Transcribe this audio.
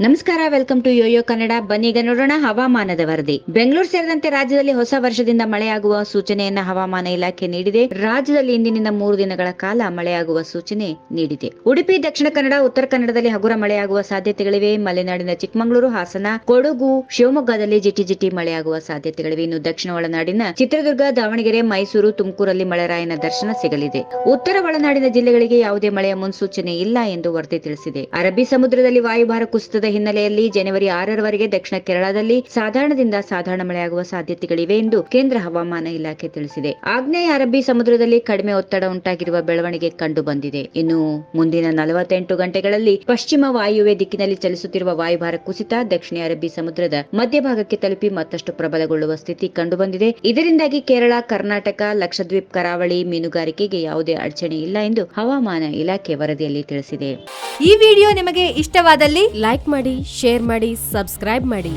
ನಮಸ್ಕಾರ, welcome to Yoyo Kannada. ಬನ್ನೀಗ ನೋಡೋಣ ಹವಾಮಾನದ ವರದಿ. ಬೆಂಗಳೂರು ಸೇರಿದಂತೆ ರಾಜ್ಯದಲ್ಲಿ ಹೊಸ ವರ್ಷದಿಂದ ಮಳೆಯಾಗುವ ಸೂಚನೆಯನ್ನ ಹವಾಮಾನ ಇಲಾಖೆ ನೀಡಿದೆ. ರಾಜ್ಯದಲ್ಲಿ ಇಂದಿನಿಂದ 3 ದಿನಗಳ ಕಾಲ ಮಳೆಯಾಗುವ ಸೂಚನೆ ನೀಡಿದೆ. ಉಡುಪಿ, ದಕ್ಷಿಣ ಕನ್ನಡ, ಉತ್ತರ ಕನ್ನಡದಲ್ಲಿ ಹಗುರ ಮಳೆಯಾಗುವ ಸಾಧ್ಯತೆಗಳಿವೆ. ಮಲೆನಾಡಿನ ಚಿಕ್ಕಮಗಳೂರು, ಹಾಸನ, ಕೊಡಗು, ಶಿವಮೊಗ್ಗದಲ್ಲಿ ಜಿಟಿ ಜಿಟಿ ಮಳೆಯಾಗುವ ಸಾಧ್ಯತೆಗಳಿವೆ. ಇನ್ನು ದಕ್ಷಿಣ ಒಳನಾಡಿನ ಚಿತ್ರದುರ್ಗ, ದಾವಣಗೆರೆ, ಮೈಸೂರು, ತುಮಕೂರಲ್ಲಿ ಮಳೆರಾಯನ ದರ್ಶನ ಸಿಗಲಿದೆ. ಉತ್ತರ ಒಳನಾಡಿನ ಜಿಲ್ಲೆಗಳಿಗೆ ಯಾವುದೇ ಮಳೆಯ ಮುನ್ಸೂಚನೆ ಇಲ್ಲ ಎಂದು ವರದಿ ತಿಳಿಸಿದೆ. ಅರಬ್ಬಿ ಸಮುದ್ರದಲ್ಲಿ ವಾಯುಭಾರ ಕುಸಿತದ ಹಿನ್ನೆಲೆಯಲ್ಲಿ ಜನವರಿ 6ರವರೆಗೆ ದಕ್ಷಿಣ ಕೇರಳದಲ್ಲಿ ಸಾಧಾರಣದಿಂದ ಸಾಧಾರಣ ಮಳೆಯಾಗುವ ಸಾಧ್ಯತೆಗಳಿವೆ ಎಂದು ಕೇಂದ್ರ ಹವಾಮಾನ ಇಲಾಖೆ ತಿಳಿಸಿದೆ. ಆಗ್ನೇಯ ಅರಬ್ಬಿ ಸಮುದ್ರದಲ್ಲಿ ಕಡಿಮೆ ಒತ್ತಡ ಉಂಟಾಗಿರುವ ಬೆಳವಣಿಗೆ ಕಂಡು ಬಂದಿದೆ. ಇನ್ನು ಮುಂದಿನ 48 ಗಂಟೆಗಳಲ್ಲಿ ಪಶ್ಚಿಮ ವಾಯುವ್ಯ ದಿಕ್ಕಿನಲ್ಲಿ ಚಲಿಸುತ್ತಿರುವ ವಾಯುಭಾರ ಕುಸಿತ ದಕ್ಷಿಣ ಅರಬ್ಬಿ ಸಮುದ್ರದ ಮಧ್ಯಭಾಗಕ್ಕೆ ತಲುಪಿ ಮತ್ತಷ್ಟು ಪ್ರಬಲಗೊಳ್ಳುವ ಸ್ಥಿತಿ ಕಂಡು ಬಂದಿದೆ. ಇದರಿಂದಾಗಿ ಕೇರಳ, ಕರ್ನಾಟಕ, ಲಕ್ಷದ್ವೀಪ್ ಕರಾವಳಿ ಮೀನುಗಾರಿಕೆಗೆ ಯಾವುದೇ ಅಡಚಣೆ ಇಲ್ಲ ಎಂದು ಹವಾಮಾನ ಇಲಾಖೆ ವರದಿಯಲ್ಲಿ ತಿಳಿಸಿದೆ. ಈ ವಿಡಿಯೋ ನಿಮಗೆ ಇಷ್ಟವಾದಲ್ಲಿ ಲೈಕ್ ಮಾಡಿ, ಶೇರ್ ಮಾಡಿ, ಸಬ್ಸ್ಕ್ರೈಬ್ ಮಾಡಿ.